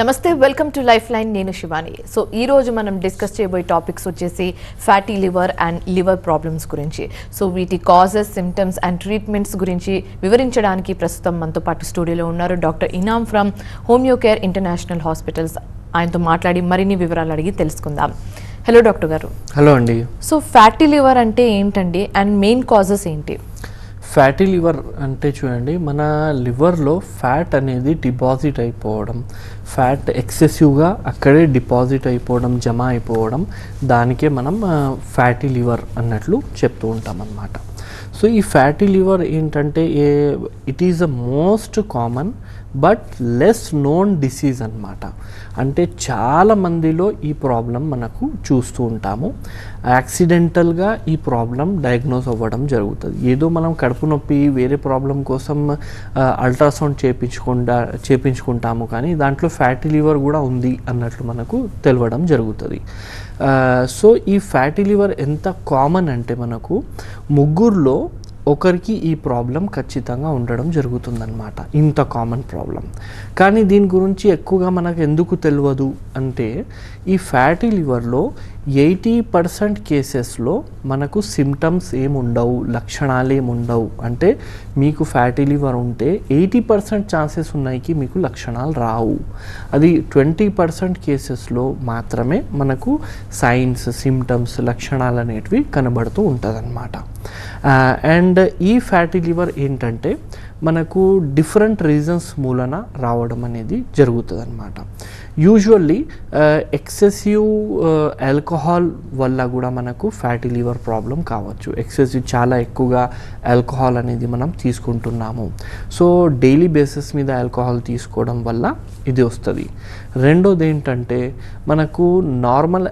నమస్తే, welcome to life line. నేను Shivani. So ఈ రోజు మనం డిస్కస్ చేయబోయే టాపిక్స్ వచ్చేసి fatty liver and liver problems గురించి. సో వీటి కాజెస్, సిమ్టమ్స్ అండ్ ట్రీట్మెంట్స్ గురించి వివరించడానికి ప్రస్తుతం మనతో పాటు స్టూడియోలో ఉన్నారు doctor Inam from Homeo Care International hospitals. ఆయనతో మాట్లాడి మరిన్ని వివరాలు అడిగి తెలుసుకుందాం. హలో డాక్టర్ గారు. హలో అండి. సో ఫ్యాటీ లివర్ అంటే ఏంటండి అండ్ మెయిన్ కాజెస్ ఏంటి? ఫ్యాటీ లివర్ అంటే చూడండి, మన లివర్లో ఫ్యాట్ అనేది డిపాజిట్ అయిపోవడం, ఫ్యాట్ ఎక్సెసివ్గా అక్కడే డిపాజిట్ అయిపోవడం, జమ అయిపోవడం, దానికే మనం ఫ్యాటీ లివర్ అన్నట్లు చెప్తూ ఉంటాం అన్నమాట. సో ఈ ఫ్యాటీ లివర్ ఏంటంటే it is the most common but less known disease అన్నమాట. అంటే చాలా మందిలో ఈ ప్రాబ్లం మనకు చూస్తూ ఉంటాము. యాక్సిడెంటల్గా ఈ ప్రాబ్లం డయాగ్నోస్ అవ్వడం జరుగుతుంది. ఏదో మనం కడుపు నొప్పి వేరే ప్రాబ్లం కోసం అల్ట్రాసౌండ్ చేపించుకుంటాము, కానీ దాంట్లో ఫ్యాటీ లివర్ కూడా ఉంది అన్నట్లు మనకు తెలవడం జరుగుతుంది. సో ఈ ఫ్యాటీ లివర్ ఎంత కామన్ అంటే మనకు ముగ్గురులో ఒకరికి ఈ ప్రాబ్లం ఖచ్చితంగా ఉండడం జరుగుతుందన్నమాట. ఇంత కామన్ ప్రాబ్లం. కానీ దీని గురించి ఎక్కువగా మనకు ఎందుకు తెలియదు అంటే, ఈ ఫ్యాటీ లివర్లో 80% కేసెస్లో మనకు సిమ్టమ్స్ ఏముండవు, లక్షణాలు ఏముండవు. అంటే మీకు ఫ్యాటీ లివర్ ఉంటే 80% ఛాన్సెస్ ఉన్నాయి మీకు లక్షణాలు రావు. అది 20% కేసెస్లో మాత్రమే మనకు సైన్స్, సిమ్టమ్స్, లక్షణాలు అనేటివి కనబడుతూ ఉంటుందన్నమాట. అండ్ ఈ ఫ్యాటీ లివర్ ఏంటంటే మనకు డిఫరెంట్ రీజన్స్ మూలన రావడం అనేది జరుగుతుంది అన్నమాట. యూజువల్లీ ఎక్సెసివ్ ఆల్కహాల్ వల్ల కూడా మనకు ఫ్యాటీ లివర్ ప్రాబ్లం కావచ్చు. ఎక్సెసివ్ చాలా ఎక్కువగా ఆల్కహాల్ అనేది మనం తీసుకుంటున్నాము. సో డైలీ బేసిస్ మీద ఆల్కహాల్ తీసుకోవడం వల్ల ఇది వస్తుంది. రెండోది ఏంటంటే మనకు నార్మల్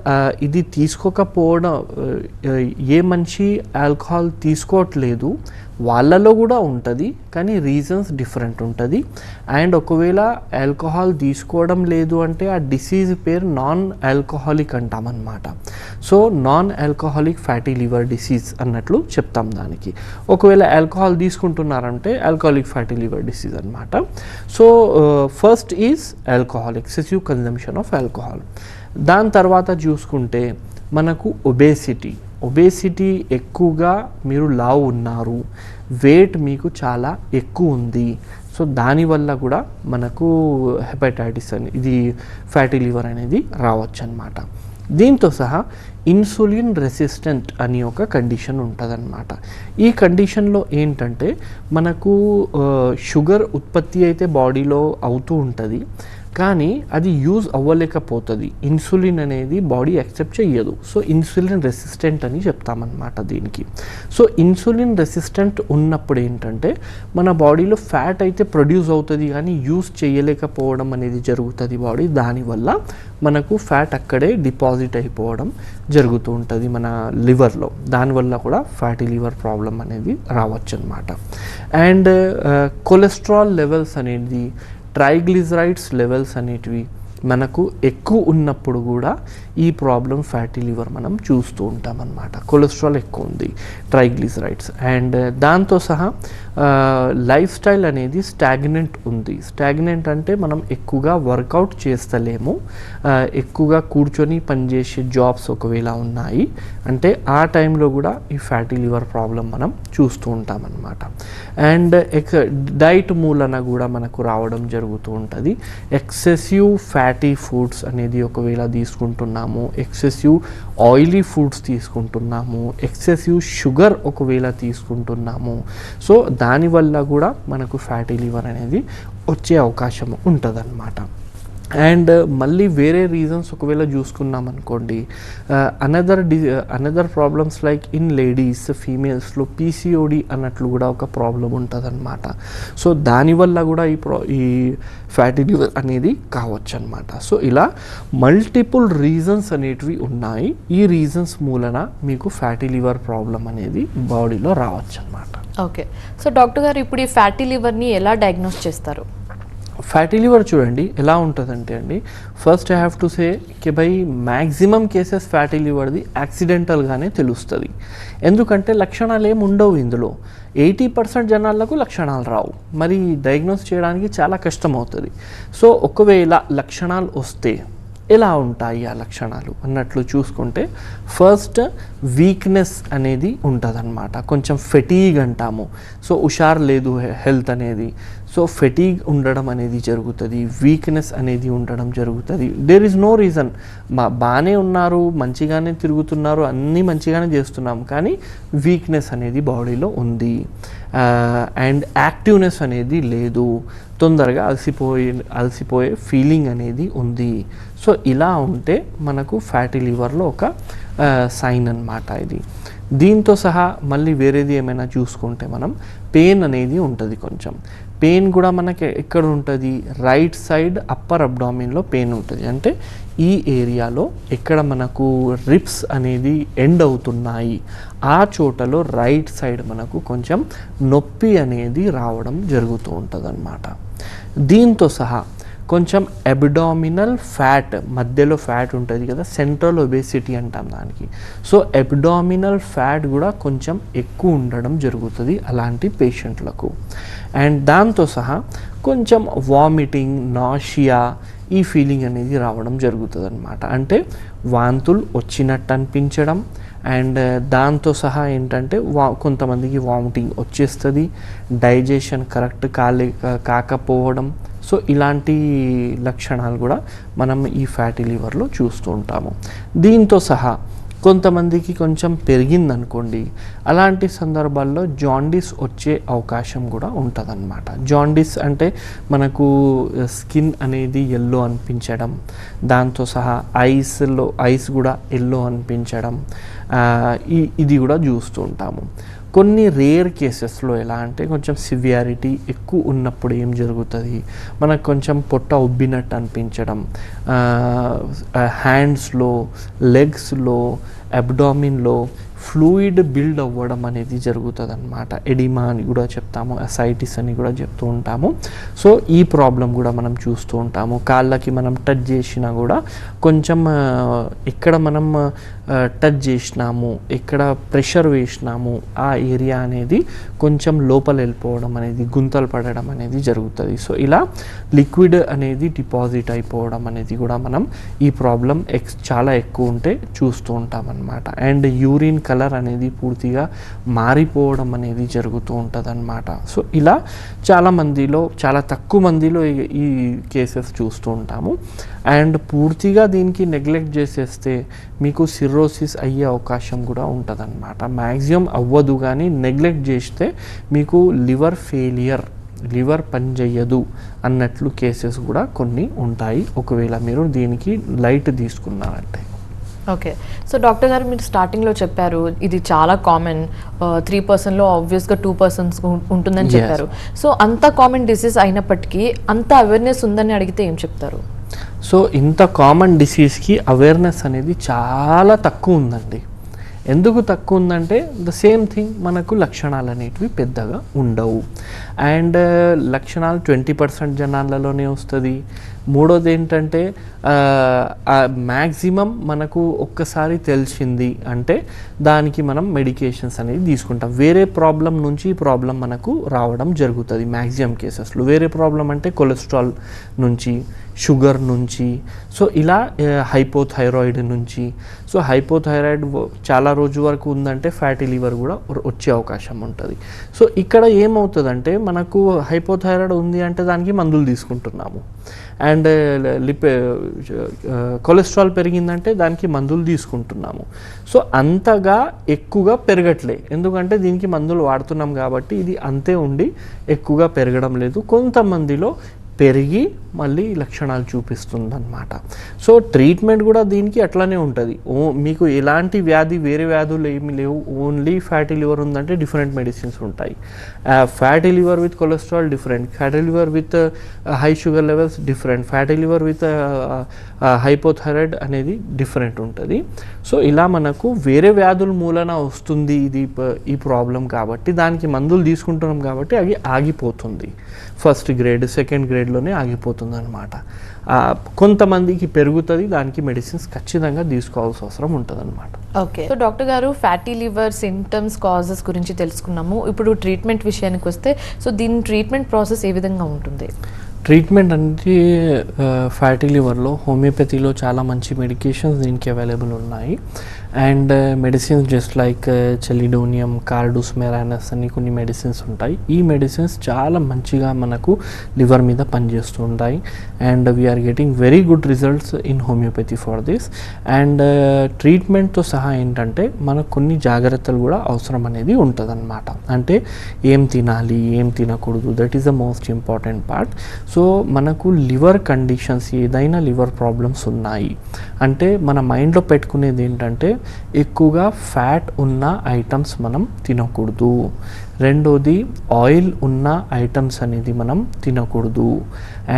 ఇది తీసుకోకపోవడం, ఏ మనిషి ఆల్కహాల్ తీసుకోవట్లేదు వాళ్ళలో కూడా ఉంటుంది, కానీ రీజన్స్ డిఫరెంట్ ఉంటుంది. అండ్ ఒకవేళ ఆల్కహాల్ తీసుకోవడం లేదు అంటే ఆ డిసీజ్ పేరు నాన్ ఆల్కహాలిక్ అంటామన్నమాట. So non alcoholic fatty liver disease అన్నట్లు చెప్తాం దానికి. ఒకవేళ ఆల్కహాల్ తీసుకుంటున్నారంటే ఆల్కహాలిక్ ఫ్యాటీ లివర్ డిసీజ్ అన్నమాట. So first is alcohol, excessive consumption of alcohol. దాని తర్వాత చూసుకుంటే మనకు ఒబేసిటీ ఎక్కువగా మీరు లావు ఉన్నారు, వెయిట్ మీకు చాలా ఎక్కువ ఉంది. సో దానివల్ల కూడా మనకు హెపటైటిస్ అని ఇది ఫ్యాటీ లివర్ అనేది రావచ్చు అన్నమాట. దీంతో సహా ఇన్సులిన్ రెసిస్టెంట్ అని ఒక కండిషన్ ఉంటుందన్నమాట. ఈ కండిషన్లో ఏంటంటే మనకు షుగర్ ఉత్పత్తి అయితే బాడీలో అవుతూ ఉంటుంది, కానీ అది యూజ్ అవ్వలేకపోతుంది. ఇన్సులిన్ అనేది బాడీ యాక్సెప్ట్ చెయ్యదు. సో ఇన్సులిన్ రెసిస్టెంట్ అని చెప్తామన్నమాట దీనికి. సో ఇన్సులిన్ రెసిస్టెంట్ ఉన్నప్పుడు ఏంటంటే మన బాడీలో ఫ్యాట్ అయితే ప్రొడ్యూస్ అవుతుంది, కానీ యూజ్ చేయలేకపోవడం అనేది జరుగుతుంది బాడీ. దానివల్ల మనకు ఫ్యాట్ అక్కడే డిపాజిట్ అయిపోవడం జరుగుతూ ఉంటుంది మన లివర్లో. దానివల్ల కూడా ఫ్యాటీ లివర్ ప్రాబ్లం అనేది రావచ్చు అన్నమాట. అండ్ కొలెస్ట్రాల్ లెవెల్స్ అనేది, ట్రైగ్లిజరైడ్స్ లెవెల్స్ అనేటివి మనకు ఎక్కువ ఉన్నప్పుడు కూడా ఈ ప్రాబ్లం ఫ్యాటీ లివర్ మనం చూస్తూ ఉంటాం అన్నమాట. కొలెస్ట్రాల్ ఎక్కువ ఉంది, ట్రైగ్లిజరైడ్స్. అండ్ దాంతో సహా లైఫ్ స్టైల్ అనేది స్టాగ్నెంట్ ఉంది. స్టాగ్నెంట్ అంటే మనం ఎక్కువగా వర్కౌట్ చేస్తలేము, ఎక్కువగా కూర్చొని పనిచేసే జాబ్స్ ఒకవేళ ఉన్నాయి అంటే ఆ టైంలో కూడా ఈ ఫ్యాటీ లివర్ ప్రాబ్లం మనం చూస్తూ ఉంటాం అన్నమాట. అండ్ డైట్ మూలన కూడా మనకు రావడం జరుగుతూ ఉంటుంది. ఎక్సెసివ్ ఫ్యాటీ ఫుడ్స్ అనేది ఒకవేళ తీసుకుంటున్నాము, ఎక్సెసివ్ ఆయిలీ ఫుడ్స్ తీసుకుంటున్నాము, ఎక్సెసివ్ షుగర్ ఒకవేళ తీసుకుంటున్నాము. సో దానివల్ల కూడా మనకు ఫ్యాటీ లివర్ అనేది వచ్చే అవకాశం ఉంటుందన్నమాట. అండ్ మళ్ళీ వేరే రీజన్స్ ఒకవేళ చూసుకున్నాం అనుకోండి, another problems like in ladies, ఫీమేల్స్లో పీసీఓడి అన్నట్లు కూడా ఒక ప్రాబ్లం ఉంటుందన్నమాట. సో దానివల్ల కూడా ఈ ఫ్యాటీ లివర్ అనేది కావచ్చు అనమాట. సో ఇలా మల్టిపుల్ రీజన్స్ అనేటివి ఉన్నాయి. ఈ రీజన్స్ మూలన మీకు ఫ్యాటీ లివర్ ప్రాబ్లం అనేది బాడీలో రావచ్చు అనమాట. ఓకే. సో డాక్టర్ గారు, ఇప్పుడు ఈ ఫ్యాటీ లివర్ని ఎలా డయాగ్నోస్ చేస్తారు? ఫ్యాటీ లివర్ చూడండి ఎలా ఉంటుందంటే అండి, first I have to say కి బై మ్యాక్సిమం కేసెస్ ఫ్యాటీ లివర్ది యాక్సిడెంటల్గానే తెలుస్తుంది. ఎందుకంటే లక్షణాలు ఏమి ఉండవు ఇందులో. 80% జనాలకు లక్షణాలు రావు, మరి డయాగ్నోస్ చేయడానికి చాలా కష్టం అవుతుంది. సో ఒకవేళ లక్షణాలు వస్తే ఎలా ఉంటాయి ఆ లక్షణాలు అన్నట్లు చూసుకుంటే, ఫస్ట్ వీక్నెస్ అనేది ఉంటుందన్నమాట. కొంచెం ఫెటీగ్ అంటాము. సో హుషారు లేదు హెల్త్ అనేది. సో ఫెటీగ్ ఉండడం అనేది జరుగుతుంది, వీక్నెస్ అనేది ఉండడం జరుగుతుంది. దేర్ ఈజ్ నో రీజన్, బాగానే ఉన్నారు, మంచిగానే తిరుగుతున్నారు, అన్నీ మంచిగానే చేస్తున్నాము, కానీ వీక్నెస్ అనేది బాడీలో ఉంది. అండ్ యాక్టివ్నెస్ అనేది లేదు, తొందరగా అలసిపోయే ఫీలింగ్ అనేది ఉంది. సో ఇలా ఉంటే మనకు ఫ్యాటీ లివర్లో ఒక సైన్ అన్నమాట ఇది. దీంతో సహా మళ్ళీ వేరేది ఏమైనా చూసుకుంటే మనం పెయిన్ అనేది ఉంటుంది. కొంచెం పెయిన్ కూడా మనకి ఎక్కడ ఉంటుంది, రైట్ సైడ్ అప్పర్ అబ్డామిన్లో పెయిన్ ఉంటుంది. అంటే ఈ ఏరియాలో ఎక్కడ మనకు రిప్స్ అనేది ఎండ్ అవుతున్నాయి ఆ చోటలో రైట్ సైడ్ మనకు కొంచెం నొప్పి అనేది రావడం జరుగుతూ ఉంటుంది అన్నమాట. దీంతో సహా కొంచెం అబ్డామినల్ ఫ్యాట్, మధ్యలో ఫ్యాట్ ఉంటుంది కదా, సెంట్రల్ ఒబేసిటీ అంటాం దానికి. సో అబ్డామినల్ ఫ్యాట్ కూడా కొంచెం ఎక్కువ ఉండడం జరుగుతుంది అలాంటి పేషెంట్లకు. అండ్ దాంతో సహా కొంచెం వామిటింగ్, నాషియా ఈ ఫీలింగ్ అనేది రావడం జరుగుతుంది అన్నమాట. అంటే వాంతులు వచ్చినట్టు అనిపించడం, అండ్ దాంతో సహా ఏంటంటే కొంతమందికి వామిటింగ్ వచ్చేస్తుంది, డైజెషన్ కరెక్ట్ కాకపోవడం. సో ఇలాంటి లక్షణాలు కూడా మనం ఈ ఫ్యాటీ లివర్లో చూస్తూ ఉంటాము. దీంతో సహా కొంతమందికి కొంచెం పెరిగిందనుకోండి, అలాంటి సందర్భాల్లో జాండీస్ వచ్చే అవకాశం కూడా ఉంటుందన్నమాట. జాండీస్ అంటే మనకు స్కిన్ అనేది ఎల్లో అనిపించడం, దాంతో సహా ఐస్ కూడా ఎల్లో అనిపించడం, ఇది కూడా చూస్తూ ఉంటాము. కొన్ని రేర్ కేసెస్లో ఎలా అంటే కొంచెం సివియారిటీ ఎక్కువ ఉన్నప్పుడు ఏం జరుగుతుంది, మనకు కొంచెం పొట్ట ఉబ్బినట్టు అనిపించడం, హ్యాండ్స్లో, లెగ్స్లో, అబ్డామిన్లో ఫ్లూయిడ్ బిల్డ్ అవ్వడం అనేది జరుగుతుంది అన్నమాట. ఎడిమా అని కూడా చెప్తాము, అసైటిస్ అని కూడా చెప్తూ ఉంటాము. సో ఈ ప్రాబ్లం కూడా మనం చూస్తూ ఉంటాము. కాళ్ళకి మనం టచ్ చేసినా కూడా కొంచెం ఎక్కడ మనం టచ్ చేసినాము, ఎక్కడ ప్రెషర్ వేసినాము ఆ ఏరియా అనేది కొంచెం లోపల వెళ్ళిపోవడం అనేది, గుంతలు పడడం అనేది జరుగుతుంది. సో ఇలా లిక్విడ్ అనేది డిపాజిట్ అయిపోవడం అనేది కూడా మనం ఈ ప్రాబ్లం చాలా ఎక్కువ ఉంటే చూస్తూ ఉంటాం అన్నమాట. అండ్ యూరిన్ కలర్ అనేది పూర్తిగా మారిపోవడం అనేది జరుగుతూ ఉంటుంది అన్నమాట. సో ఇలా చాలా తక్కువ మందిలో ఈ కేసెస్ చూస్తూ ఉంటాము. అండ్ పూర్తిగా దీనికి నెగ్లెక్ట్ చేసేస్తే మీకు సిర్రోసిస్ అయ్యే అవకాశం కూడా ఉంటుంది అన్నమాట. మ్యాక్సిమం అవ్వదు, కానీ నెగ్లెక్ట్ చేస్తే మీకు లివర్ ఫెయిలియర్, లివర్ పనిచేయదు అన్నట్లు కేసెస్ కూడా కొన్ని ఉంటాయి, ఒకవేళ మీరు దీనికి లైట్ తీసుకున్నారంటే. ఓకే. సో డాక్టర్ గారు, మీరు స్టార్టింగ్లో చెప్పారు ఇది చాలా కామన్, 3%లో ఆబ్వియస్గా 2% ఉంటుందని చెప్పారు. సో అంత కామన్ డిసీజ్ అయినప్పటికీ అంత అవేర్నెస్ ఉందని అడిగితే ఏం చెప్తారు? సో ఇంత కామన్ డిసీజ్కి అవేర్నెస్ అనేది చాలా తక్కువ ఉందండి. ఎందుకు తక్కువ ఉందంటే ద సేమ్ థింగ్, మనకు లక్షణాలు అనేటివి పెద్దగా ఉండవు. అండ్ లక్షణాలు 20% జనాలలోనే వస్తుంది. మూడోది ఏంటంటే మ్యాక్సిమం మనకు ఒక్కసారి తెలిసింది అంటే దానికి మనం మెడికేషన్స్ అనేది తీసుకుంటాం. వేరే ప్రాబ్లం నుంచి ఈ ప్రాబ్లం మనకు రావడం జరుగుతుంది మ్యాక్సిమం కేసెస్లో. వేరే ప్రాబ్లం అంటే కొలెస్ట్రాల్ నుంచి, షుగర్ నుంచి, సో ఇలా హైపోథైరాయిడ్ నుంచి. సో హైపోథైరాయిడ్ చాలా రోజు వరకు ఉందంటే ఫ్యాటీ లివర్ కూడా వచ్చే అవకాశం ఉంటుంది. సో ఇక్కడ ఏమవుతుందంటే మనకు హైపోథైరాయిడ్ ఉంది అంటే దానికి మందులు తీసుకుంటున్నాము, అండ్ కొలెస్ట్రాల్ పెరిగిందంటే దానికి మందులు తీసుకుంటున్నాము. సో అంతగా ఎక్కువగా పెరగట్లే, ఎందుకంటే దీనికి మందులు వాడుతున్నాం కాబట్టి ఇది అంతే ఉండి ఎక్కువగా పెరగడం లేదు. కొంతమందిలో పెరిగి మళ్ళీ లక్షణాలు చూపిస్తుంది అన్నమాట. సో ట్రీట్మెంట్ కూడా దీనికి అట్లానే ఉంటుంది. మీకు ఎలాంటి వేరే వ్యాధులు ఏమి లేవు, ఓన్లీ ఫ్యాటీ లివర్ ఉందంటే డిఫరెంట్ మెడిసిన్స్ ఉంటాయి. Fatty liver with cholesterol different, fatty liver with high sugar levels different, fatty liver with hypothyroid అనేది డిఫరెంట్ ఉంటుంది. సో ఇలా మనకు వేరే వ్యాధుల మూలన వస్తుంది ఈ ప్రాబ్లం, కాబట్టి దానికి మందులు తీసుకుంటున్నాం కాబట్టి అది ఆగిపోతుంది. ఫస్ట్ గ్రేడ్, సెకండ్ గ్రేడ్ స్టేజ్లోనే ఆగిపోతుంది అనమాట. కొంతమందికి పెరుగుతుంది, దానికి మెడిసిన్స్ ఖచ్చితంగా తీసుకోవాల్సిన అవసరం ఉంటుంది అనమాట. ఓకే, సో డాక్టర్ గారు ఫ్యాటీ లివర్ సింటమ్స్ కాజెస్ గురించి తెలుసుకున్నాము. ఇప్పుడు ట్రీట్మెంట్ విషయానికి వస్తే, సో దీని ట్రీట్మెంట్ ప్రాసెస్ ఏ విధంగా ఉంటుంది? ట్రీట్మెంట్ అంటే ఫ్యాటీ లివర్లో హోమియోపతిలో చాలా మంచి మెడికేషన్స్ దీనికి అవైలబుల్ ఉన్నాయి. అండ్ మెడిసిన్స్ జస్ట్ లైక్ చెలిడోనియం, కార్డూస్ మెరానస్ అని కొన్ని మెడిసిన్స్ ఉంటాయి. ఈ మెడిసిన్స్ చాలా మంచిగా మనకు లివర్ మీద పనిచేస్తూ ఉంటాయి. And we're getting very good results in homoeopathy for this. And ట్రీట్మెంట్తో సహా ఏంటంటే మనకు కొన్ని జాగ్రత్తలు కూడా అవసరం అనేది ఉంటుంది అనమాట. అంటే ఏం తినాలి, ఏం తినకూడదు, that is the most important part. So మనకు లివర్ కండిషన్స్, ఏదైనా లివర్ ప్రాబ్లమ్స్ ఉన్నాయి అంటే మన మైండ్లో పెట్టుకునేది ఏంటంటే ఎక్కువగా ఫ్యాట్ ఉన్న ఐటమ్స్ మనం తినకూడదు. రెండోది ఆయిల్ ఉన్న ఐటమ్స్ అనేది మనం తినకూడదు.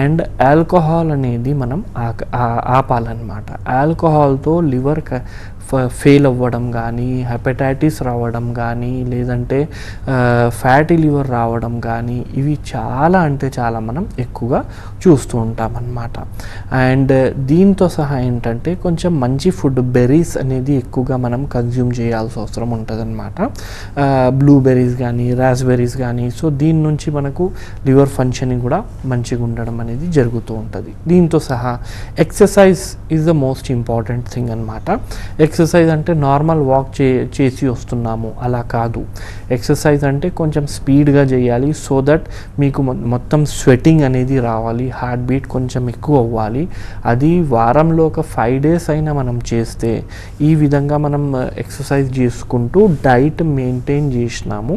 అండ్ ఆల్కహాల్ అనేది మనం ఆపాలన్నమాట. ఆల్కహాల్తో లివర్ ఫెయిల్ అవ్వడం కానీ, హెపటైటిస్ రావడం కానీ, లేదంటే ఫ్యాటీ లివర్ రావడం కానీ, ఇవి చాలా అంటే చాలా మనం ఎక్కువగా చూస్తూ ఉంటాం అన్నమాట. అండ్ దీంతో సహా ఏంటంటే కొంచెం మంచి ఫుడ్, బెర్రీస్ అనేది ఎక్కువగా మనం కన్జ్యూమ్ చేయాల్సిన అవసరం ఉంటుంది అనమాట. బ్లూబెర్రీస్ కానీ, రాస్బెర్రీస్ కానీ. సో దీని నుంచి మనకు లివర్ ఫంక్షనింగ్ కూడా మంచిగా ఉండడం అనేది జరుగుతూ ఉంటుంది. దీంతో సహా exercise is the most important thing అనమాట. ఎక్సర్సైజ్ అంటే నార్మల్ వాక్ చేసి వస్తున్నాము అలా కాదు. ఎక్సర్సైజ్ అంటే కొంచెం స్పీడ్గా చేయాలి, సో దట్ మీకు మొత్తం స్వెట్టింగ్ అనేది రావాలి, హార్ట్ బీట్ కొంచెం ఎక్కువ అవ్వాలి. అది వారంలో ఒక 5 days అయినా మనం చేస్తే, ఈ విధంగా మనం ఎక్సర్సైజ్ చేసుకుంటూ డైట్ మెయింటైన్ చేసినాము,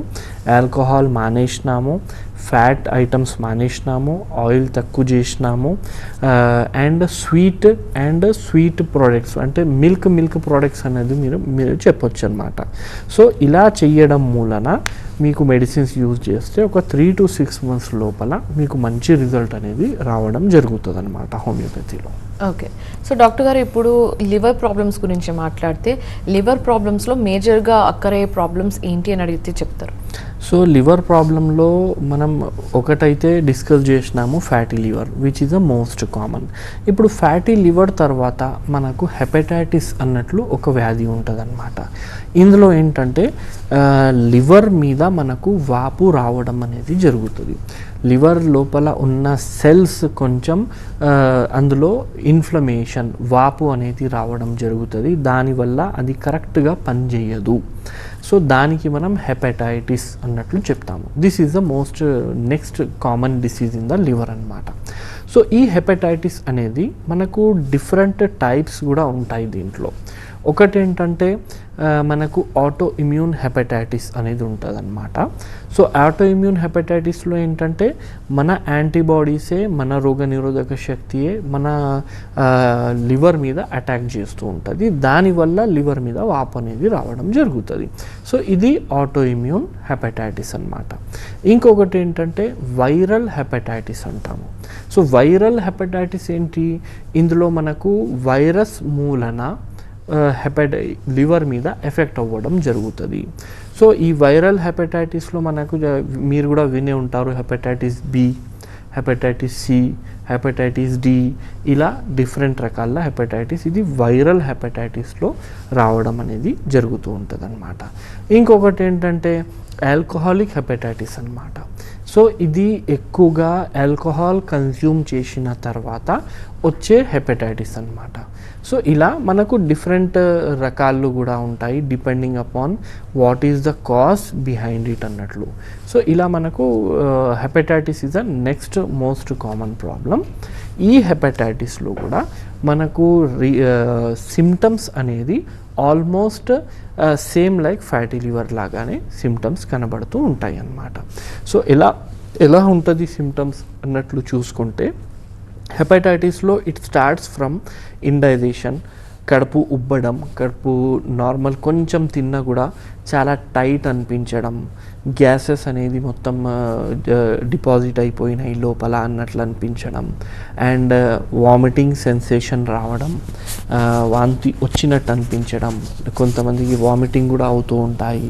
ఆల్కహాల్ మానేసినాము, ఫ్యాట్ ఐటమ్స్ మానేసినాము, ఆయిల్ తక్కువ చేసినాము, అండ్ స్వీట్ ప్రోడక్ట్స్ అంటే మిల్క్ ప్రోడక్ట్స్ అనేది మీరు చెప్పొచ్చు అనమాట. సో ఇలా చేయడం మూలన మీకు మెడిసిన్స్ యూజ్ చేస్తే ఒక 3 to 6 months లోపల మీకు మంచి రిజల్ట్ అనేది రావడం జరుగుతుంది అనమాట హోమియోపతిలో. ఓకే, సో డాక్టర్ గారు ఇప్పుడు లివర్ ప్రాబ్లమ్స్ గురించి మాట్లాడితే, లివర్ ప్రాబ్లమ్స్లో మేజర్గా అక్కరయ్యే ప్రాబ్లమ్స్ ఏంటి అని అడిగితే చెప్తారు? సో లివర్ ప్రాబ్లంలో మనం ఒకటైతే డిస్కస్ చేసినాము, fatty liver, which is the most common. ఇప్పుడు ఫ్యాటీ లివర్ తర్వాత మనకు హెపటైటిస్ అన్నట్లు ఒక వ్యాధి ఉంటుంది అనమాట. ఇందులో ఏంటంటే లివర్ మీద మనకు వాపు రావడం అనేది జరుగుతుంది. లివర్ లోపల ఉన్న సెల్స్ కొంచెం అందులో ఇన్ఫ్లమేషన్, వాపు అనేది రావడం జరుగుతుంది. దానివల్ల అది కరెక్ట్గా పనిచేయదు. సో దానికి మనం హెపటైటిస్ అన్నట్లు చెప్తాము. This is the most next common disease in the liver అన్నమాట. సో ఈ హెపటైటిస్ అనేది మనకు డిఫరెంట్ టైప్స్ కూడా ఉంటాయి దీంట్లో. ఒకటి ఏంటంటే మనకు ఆటో ఇమ్యూన్ హెపటైటిస్ అనేది ఉంటుంది అనమాట. సో ఆటో ఇమ్యూన్ హెపటైటిస్లో ఏంటంటే మన యాంటీబాడీసే, మన రోగనిరోధక శక్తియే మన లివర్ మీద అటాక్ చేస్తూ ఉంటుంది. దానివల్ల లివర్ మీద వాపు అనేది రావడం జరుగుతుంది. సో ఇది ఆటో ఇమ్యూన్ హెపటైటిస్ అనమాట. ఇంకొకటి ఏంటంటే వైరల్ హెపటైటిస్ అంటాము. సో వైరల్ హెపటైటిస్ ఏంటి? ఇందులో మనకు వైరస్ మూలన లివర్ మీద ఎఫెక్ట్ అవ్వడం జరుగుతుంది. సో ఈ వైరల్ హెపటైటిస్లో మనకు మీరు కూడా వినే ఉంటారు, hepatitis B, hepatitis C, hepatitis D, ఇలా డిఫరెంట్ రకాల హెపటైటిస్. ఇది వైరల్ హెపటైటిస్లో రావడం అనేది జరుగుతూ ఉంటుంది అనమాట. ఇంకొకటి ఏంటంటే ఆల్కహాలిక్ హెపటైటిస్ అనమాట. సో ఇది ఎక్కువగా ఆల్కహాల్ కన్జ్యూమ్ చేసిన తర్వాత వచ్చే హెపటైటిస్ అనమాట. సో ఇలా మనకు డిఫరెంట్ రకాలు కూడా ఉంటాయి, depending upon what is the cause behind it అన్నట్లు. సో ఇలా మనకు hepatitis is the next most common problem. ఈ హెపటైటిస్లో కూడా మనకు సిమ్టమ్స్ అనేది almost same like fatty liver లాగానే సిమ్టమ్స్ కనబడుతూ ఉంటాయి అన్నమాట. సో ఎలా ఉంటుంది సిమ్టమ్స్ అన్నట్లు చూసుకుంటే, హెపటైటిస్లో ఇట్ స్టార్ట్స్ ఫ్రమ్ ఇండైజేషన్, కడుపు ఉబ్బడం, కడుపు నార్మల్ కొంచెం తిన్నా కూడా చాలా టైట్ అనిపించడం, గ్యాసెస్ అనేది మొత్తం డిపాజిట్ అయిపోయినాయి లోపల అన్నట్లు అనిపించడం, అండ్ వామిటింగ్ సెన్సేషన్ రావడం, వాంతి వచ్చినట్టు అనిపించడం, కొంతమందికి వామిటింగ్ కూడా అవుతూ ఉంటాయి.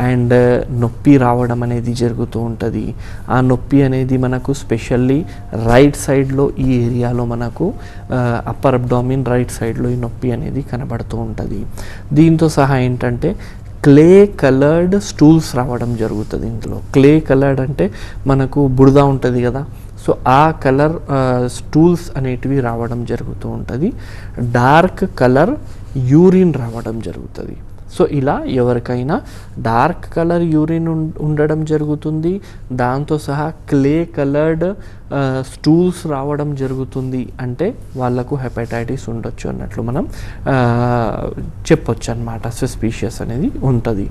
అండ్ నొప్పి రావడం అనేది జరుగుతూ ఉంటుంది. ఆ నొప్పి అనేది మనకు స్పెషల్లీ రైట్ సైడ్లో ఈ ఏరియాలో మనకు అప్పర్ అబ్డామిన్ రైట్ సైడ్లో ఈ నొప్పి అనేది కనబడుతూ ఉంటుంది. దీంతో సహా ఏంటంటే క్లే కలర్డ్ స్టూల్స్ రావడం జరుగుతుంది. ఇందులో క్లే కలర్డ్ అంటే మనకు బురద ఉంటుంది కదా, సో ఆ కలర్ స్టూల్స్ అనేటివి రావడం జరుగుతూ ఉంటుంది. డార్క్ కలర్ యూరిన్ రావడం జరుగుతుంది. సో ఇలా ఎవరికైనా డార్క్ కలర్ యూరిన్ ఉండడం జరుగుతుంది, దాంతో సహా క్లే కలర్డ్ స్టూల్స్ రావడం జరుగుతుంది అంటే వాళ్ళకు హెపటైటిస్ ఉండొచ్చు అన్నట్లు మనం చెప్పొచ్చు అన్నమాట. సస్పీషియస్ అనేది ఉంటుంది.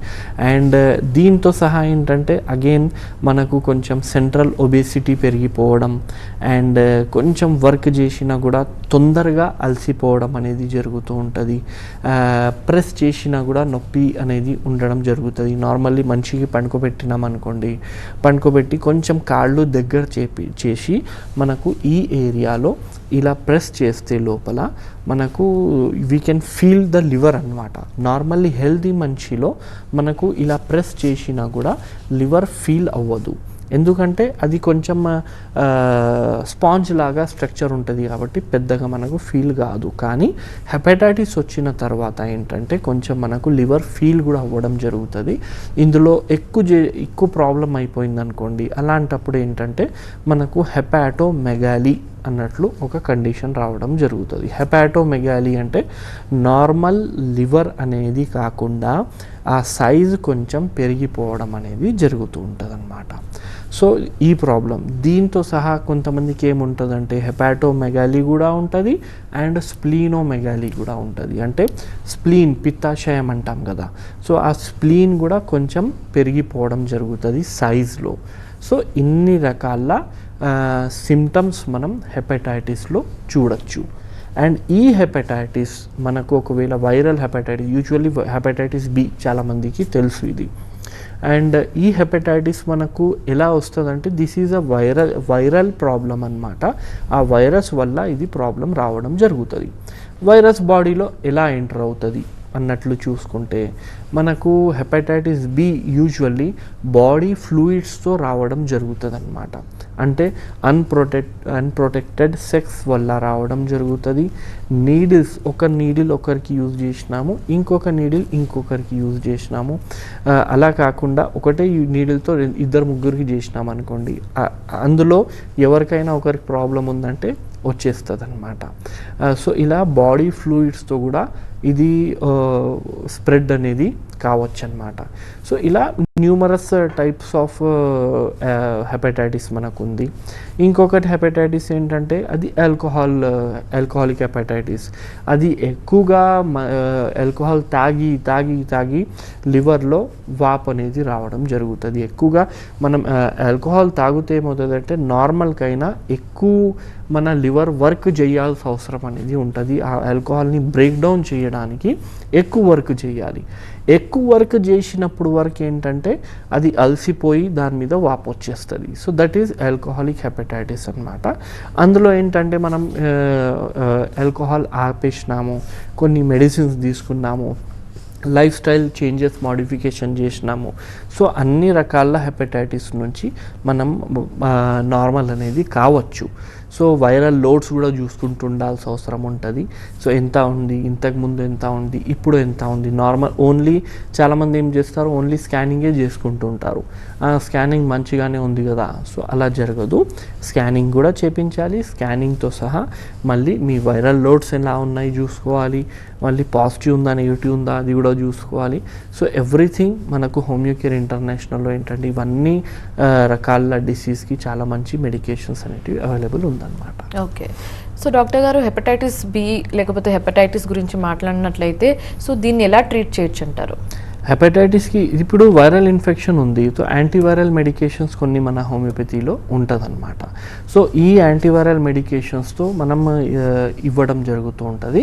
అండ్ దీంతో సహా ఏంటంటే అగైన్ మనకు కొంచెం సెంట్రల్ ఒబేసిటీ పెరిగిపోవడం అండ్ కొంచెం వర్క్ చేసినా కూడా తొందరగా అలసిపోవడం అనేది జరుగుతూ ఉంటుంది. ప్రెస్ చేసినా కూడా నొప్పి అనేది ఉండడం జరుగుతుంది. నార్మల్లీ మనిషికి పండుకోబెట్టినాం అనుకోండి, పండుకోబెట్టి కొంచెం కాళ్ళు దగ్గర చేసి మనకు ఈ ఏరియాలో ఇలా ప్రెస్ చేస్తే లోపల మనకు we can feel the liver అన్నమాట. నార్మల్లీ హెల్తీ మనిషిలో మనకు ఇలా ప్రెస్ చేసినా కూడా లివర్ ఫీల్ అవ్వదు, ఎందుకంటే అది కొంచెం స్పాంజ్ లాగా స్ట్రక్చర్ ఉంటుంది కాబట్టి పెద్దగా మనకు ఫీల్ కాదు. కానీ హెపటైటిస్ వచ్చిన తర్వాత ఏంటంటే కొంచెం మనకు లివర్ ఫీల్ కూడా అవ్వడం జరుగుతుంది. ఇందులో ఎక్కువ ప్రాబ్లం అయిపోయింది అనుకోండి, అలాంటప్పుడు ఏంటంటే మనకు హెపాటోమెగాలీ అన్నట్లు ఒక కండిషన్ రావడం జరుగుతుంది. హెపాటోమెగాలీ అంటే నార్మల్ లివర్ అనేది కాకుండా ఆ సైజు కొంచెం పెరిగిపోవడం అనేది జరుగుతూ ఉంటుంది అన్నమాట. సో ఈ ప్రాబ్లం దీంతో సహా కొంతమందికి ఏముంటుందంటే హెపాటోమెగాలీ కూడా ఉంటుంది అండ్ స్ప్లీనోమెగాలీ కూడా ఉంటుంది. అంటే స్ప్లీన్ పిత్తాశయం అంటాం కదా, సో ఆ స్ప్లీన్ కూడా కొంచెం పెరిగిపోవడం జరుగుతుంది సైజ్లో. సో ఇన్ని రకాల సిమ్టమ్స్ మనం హెపటైటిస్లో చూడొచ్చు. అండ్ ఈ హెపటైటిస్ మనకు ఒకవేళ viral hepatitis, usually hepatitis B చాలామందికి తెలుసు ఇది. అండ్ ఈ హెపటైటిస్ మనకు ఎలా వస్తుందంటే this is a viral problem అన్నమాట. ఆ వైరస్ వల్ల ఇది ప్రాబ్లం రావడం జరుగుతుంది. వైరస్ బాడీలో ఎలా ఎంటర్ అవుతుంది అన్నట్లు చూసుకుంటే మనకు హెపటైటిస్ బి యూజువల్లీ బాడీ ఫ్లూయిడ్స్తో రావడం జరుగుతుంది అన్నమాట. అంటే అన్ప్రొటెక్టెడ్ సెక్స్ వల్ల రావడం జరుగుతుంది. నీడిల్స్, ఒక నీడిల్ ఒకరికి యూజ్ చేసినాము, ఇంకొక నీడిల్ ఇంకొకరికి యూజ్ చేసినాము, అలా కాకుండా ఒకటే నీడిల్తో ఇద్దరు ముగ్గురికి చేసినాము అనుకోండి, అందులో ఎవరికైనా ఒకరికి ప్రాబ్లం ఉందంటే వచ్చేస్తుంది అన్నమాట. సో ఇలా బాడీ ఫ్లూయిడ్స్తో కూడా ఇది స్ప్రెడ్ అనేది కావచ్చు అన్నమాట. సో ఇలా న్యూమరస్ టైప్స్ ఆఫ్ హెపటైటిస్ మనకు ఉంది. ఇంకొకటి హెపటైటిస్ ఏంటంటే అది ఆల్కహాలిక్ హెపటైటిస్. అది ఎక్కువగా ఆల్కహాల్ తాగి లివర్లో వాపు అనేది రావడం జరుగుతుంది. ఎక్కువగా మనం ఆల్కహాల్ తాగితే ఏమవుతుందంటే నార్మల్కైనా ఎక్కువ మన లివర్ వర్క్ చేయాల్సిన అవసరం అనేది ఉంటుంది. ఆ ఆల్కహాల్ని బ్రేక్ డౌన్ చేయడానికి ఎక్కువ వర్క్ చేయాలి. ఎక్కువ వర్క్ చేసినప్పుడు వరకు ఏంటంటే అది అలసిపోయి దాని మీద వాపు వచ్చేస్తుంది. So that is alcoholic hepatitis అన్నమాట. అందులో ఏంటంటే మనం ఆల్కహాల్ ఆపేసినాము, కొన్ని మెడిసిన్స్ తీసుకున్నాము, లైఫ్ స్టైల్ చేంజెస్ మాడిఫికేషన్ చేసినాము. సో అన్ని రకాల హెపటైటిస్ నుంచి మనం నార్మల్ అనేది కావచ్చు. సో వైరల్ లోడ్స్ కూడా చూసుకుంటూ ఉండాల్సిన అవసరం ఉంటుంది. సో ఎంత ఉంది, ఇంతకుముందు ఎంత ఉంది, ఇప్పుడు ఎంత ఉంది, నార్మల్ ఓన్లీ చాలామంది ఏం చేస్తారు, ఓన్లీ స్కానింగే చేసుకుంటూ ఉంటారు. స్కానింగ్ మంచిగానే ఉంది కదా, సో అలా జరగదు. స్కానింగ్ కూడా చేయించాలి. స్కానింగ్తో సహా మళ్ళీ మీ వైరల్ లోడ్స్ ఎలా ఉన్నాయి చూసుకోవాలి, మళ్ళీ పాజిటివ్ ఉందా నెగిటివ్ ఉందా అది కూడా చూసుకోవాలి. సో ఎవ్రీథింగ్ మనకు హోమియోకేర్ ఇంటర్నేషనల్లో ఏంటంటే ఇవన్నీ రకాల డిసీజ్కి చాలా మంచి మెడికేషన్స్ అనేటివి అవైలబుల్ ఉందన్నమాట. ఓకే. సో డాక్టర్ గారు, హెపటైటిస్ బి లేకపోతే హెపటైటిస్ గురించి మాట్లాడినట్లయితే సో దీన్ని ఎలా ట్రీట్ చేయొచ్చు అంటారు? హెపటైటిస్కి ఇప్పుడు వైరల్ ఇన్ఫెక్షన్ ఉంది, సో యాంటీవైరల్ మెడికేషన్స్ కొన్ని మన హోమియోపతిలో ఉంటుందన్నమాట. సో ఈ యాంటీవైరల్ మెడికేషన్స్తో మనం ఇవ్వడం జరుగుతూ ఉంటుంది.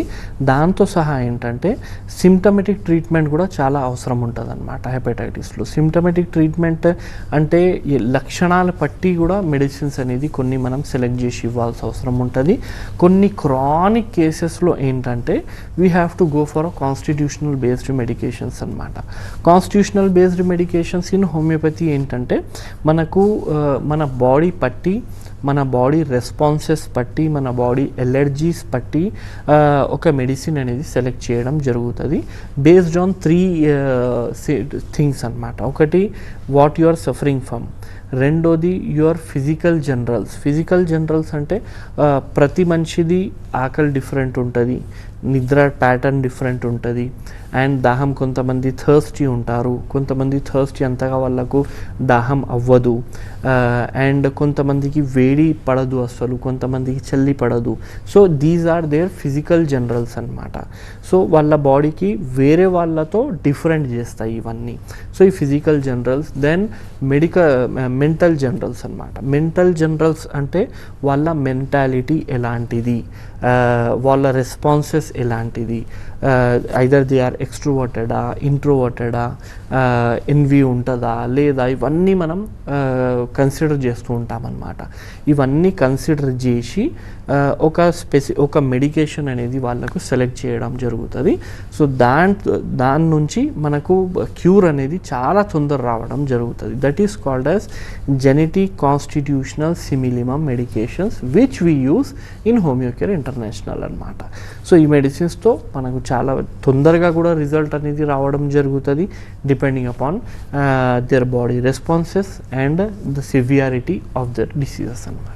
దాంతో సహా ఏంటంటే సిమ్టమెటిక్ ట్రీట్మెంట్ కూడా చాలా అవసరం ఉంటుంది అన్నమాట హెపటైటిస్లో. సిమ్టమెటిక్ ట్రీట్మెంట్ అంటే లక్షణాలు పట్టి కూడా మెడిసిన్స్ అనేది కొన్ని మనం సెలెక్ట్ చేసి ఇవ్వాల్సిన అవసరం ఉంటుంది. కొన్ని క్రానిక్ కేసెస్లో ఏంటంటే we have to go for a constitutional based medications అన్నమాట. Constitutional based medications in homoeopathy ఏంటంటే మనకు మన బాడీ పట్టి, మన బాడీ రెస్పాన్సెస్ బట్టి, మన బాడీ ఎలర్జీస్ బట్టి ఒక మెడిసిన్ అనేది సెలెక్ట్ చేయడం జరుగుతుంది బేస్డ్ ఆన్ 3 థింగ్స్ అన్నమాట. ఒకటి what you are suffering from, రెండోది యువర్ ఫిజికల్ జనరల్స్ అంటే ప్రతి మనిషిది ఆకలి డిఫరెంట్ ఉంటుంది, నిద్ర ప్యాటర్న్ డిఫరెంట్ ఉంటుంది, అండ్ దాహం కొంతమంది థర్స్టీ ఉంటారు, కొంతమంది థర్స్టీ అంతగా వాళ్ళకు దాహం అవ్వదు, అండ్ కొంతమందికి వేడి పడదు అసలు, కొంతమందికి చల్లి పడదు. So these are their physical generals అన్నమాట. సో వాళ్ళ బాడీకి వేరే వాళ్ళతో డిఫరెంట్ చేస్తాయి ఇవన్నీ. సో ఈ physical generals. Then mental generals అన్నమాట. మెంటల్ జనరల్స్ అంటే వాళ్ళ మెంటాలిటీ ఎలాంటిది, వాళ్ళ రెస్పాన్సెస్ ఎలాంటిది, ఐదర్ దే ఆర్ ఎక్స్ట్రోవర్టెడా, ఇంట్రోవర్టెడా, ఎన్వి ఉంటుందా లేదా, ఇవన్నీ మనం కన్సిడర్ చేస్తూ ఉంటామన్నమాట. ఇవన్నీ కన్సిడర్ చేసి ఒక మెడికేషన్ అనేది వాళ్ళకు సెలెక్ట్ చేయడం జరుగుతుంది. సో దాని నుంచి మనకు క్యూర్ అనేది చాలా తొందర రావడం జరుగుతుంది. That is called as genetic constitutional similimum medications which we use in Homeo Care International అన్నమాట. సో ఈ మెడిసిన్స్తో మనకు చాలా తొందరగా కూడా రిజల్ట్ అనేది రావడం జరుగుతుంది depending upon their body responses and the severity of their diseases అన్నమాట.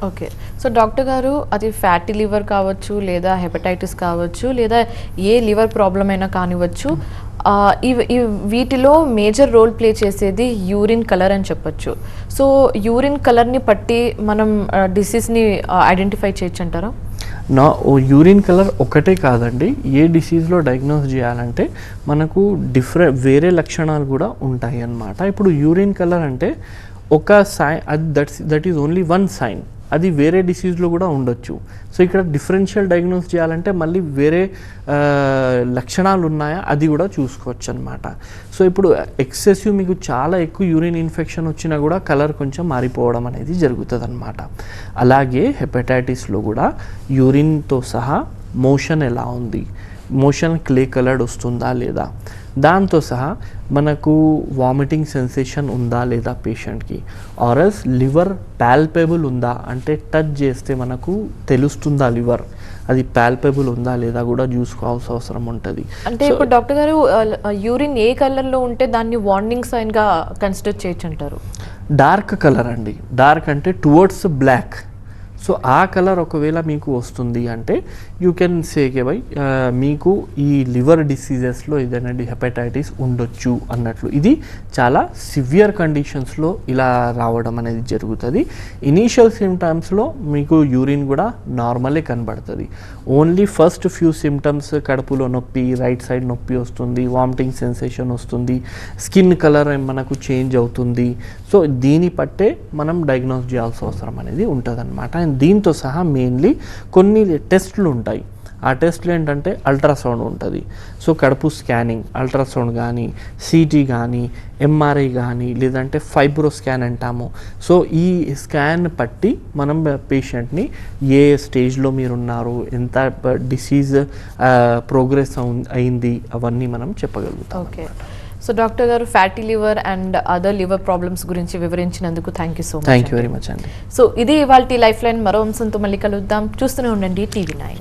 ఓకే. సో డాక్టర్ గారు, అది ఫ్యాటీ లివర్ కావచ్చు, లేదా హెపటైటిస్ కావచ్చు, లేదా ఏ లివర్ ప్రాబ్లం అయినా కానివ్వచ్చు, వీటిలో మేజర్ రోల్ ప్లే చేసేది యూరిన్ కలర్ అని చెప్పొచ్చు. సో యూరిన్ కలర్ని బట్టి మనం డిసీజ్ని ఐడెంటిఫై చేయొచ్చు అంటారా? యూరిన్ కలర్ ఒకటే కాదండి, ఏ డిసీజ్లో డయాగ్నోస్ చేయాలంటే మనకు వేరే లక్షణాలు కూడా ఉంటాయి అన్నమాట. ఇప్పుడు యూరిన్ కలర్ అంటే ఒక sign, that is only one sign. అది వేరే డిసీజ్లో కూడా ఉండొచ్చు. సో ఇక్కడ డిఫరెన్షియల్ డయాగ్నోస్ చేయాలంటే మళ్ళీ వేరే లక్షణాలు ఉన్నాయా అది కూడా చూసుకోవచ్చు అనమాట. సో ఇప్పుడు ఎక్సెసివ్ మీకు చాలా ఎక్కువ యూరిన్ ఇన్ఫెక్షన్ వచ్చినా కూడా కలర్ కొంచెం మారిపోవడం అనేది జరుగుతుంది అనమాట. అలాగే హెపటైటిస్లో కూడా యూరిన్తో సహా మోషన్ ఎలా ఉంది, మోషన్ క్లే కలర్డ్ వస్తుందా లేదా, దాంతో సహా మనకు వామిటింగ్ సెన్సేషన్ ఉందా లేదా పేషెంట్కి, ఆర్ఎల్స్ లివర్ పాల్పేబుల్ ఉందా అంటే టచ్ చేస్తే మనకు తెలుస్తుందా లివర్, అది పాల్పేబుల్ ఉందా లేదా కూడా చూసుకోవాల్సిన అవసరం ఉంటుంది. అంటే ఇప్పుడు డాక్టర్ గారు, యూరిన్ ఏ కలర్లో ఉంటే దాన్ని వార్నింగ్ సైన్గా కన్సిడర్ చేయొచ్చు అంటారు? డార్క్ కలర్ అండి. డార్క్ అంటే టువర్డ్స్ బ్లాక్. సో ఆ కలర్ ఒకవేళ మీకు వస్తుంది అంటే యూ కెన్ సేకే బై మీకు ఈ లివర్ డిసీజెస్లో ఏదైనా హెపటైటిస్ ఉండొచ్చు అన్నట్లు. ఇది చాలా సివియర్ కండిషన్స్లో ఇలా రావడం అనేది జరుగుతుంది. ఇనీషియల్ సిమ్టమ్స్లో మీకు యూరిన్ కూడా నార్మలే కనబడుతుంది. ఓన్లీ ఫస్ట్ ఫ్యూ సిమ్టమ్స్ కడుపులో నొప్పి, రైట్ సైడ్ నొప్పి వస్తుంది, వామిటింగ్ సెన్సేషన్ వస్తుంది, స్కిన్ కలర్ మనకు చేంజ్ అవుతుంది. సో దీన్ని పట్టే మనం డయాగ్నోస్ చేయాల్సిన అవసరం అనేది ఉంటుంది అనమాట. అండ్ దీంతో సహా మెయిన్లీ కొన్ని టెస్ట్లు ఉంటాయి. ఆ టెస్ట్లు ఏంటంటే అల్ట్రాసౌండ్ ఉంటుంది. సో కడుపు స్కానింగ్, అల్ట్రాసౌండ్ కానీ, సిటీ కానీ, ఎంఆర్ఐ కానీ, లేదంటే ఫైబ్రో స్కాన్ అంటాము. సో ఈ స్కాన్ పట్టి మనం పేషెంట్ని ఏ స్టేజ్లో మీరున్నారు, ఎంత డిసీజ్ ప్రోగ్రెస్ అయింది, అవన్నీ మనం చెప్పగలుగుతాం. ఓకే. సో డాక్టర్ గారు, fatty liver and other liver problems గురించి వివరించినందుకు thank you so much. Thank you very much అండి. సో ఇది ఇవాల్టి లైఫ్ లైన్. మరో అంశంతో మళ్ళీ కలుద్దాం. చూస్తూనే ఉండండి TV9.